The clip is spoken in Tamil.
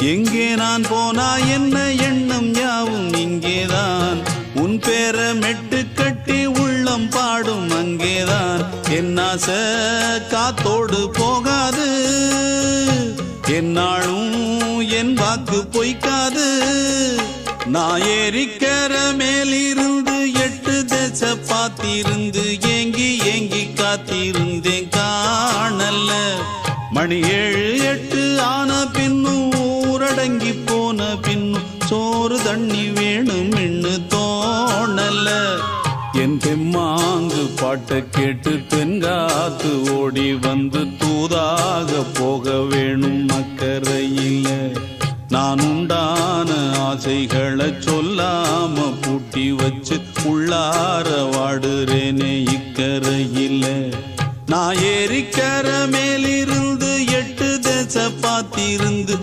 எங்கே நான் போனா என்ன எண்ணம் யாவும் இங்கேதான் உன் பேர மெட்டு கட்டி உள்ளம் பாடும் அங்கேதான் என் ஆசை காத்தோடு போகாது என்னாலும் என் வாக்கு பொய்க்காது நான் ஏறிக்கிற மேலிருந்து 8 தேச பார்த்திருந்து ஏங்கி ஏங்கி காத்திருந்தேன் காணல மணி 7 8 ஆன பின்னும் ஊரடங்கி போன பின்னும் சோறு தண்ணி வேணும் என்று தோணல என் பெம்மாங்கு பாட்டை கேட்டு பெண்காத்து ஓடி வந்து தூதாக போக வேணும் அக்கறையில் நான் உண்டான ஆசைகளை சொல்லாம பூட்டி வச்சு உள்ளார வாடுறேனே இக்கரையில் நான் ஏறிக்கிற மேலிருந்து 8 தேச பார்த்திருந்து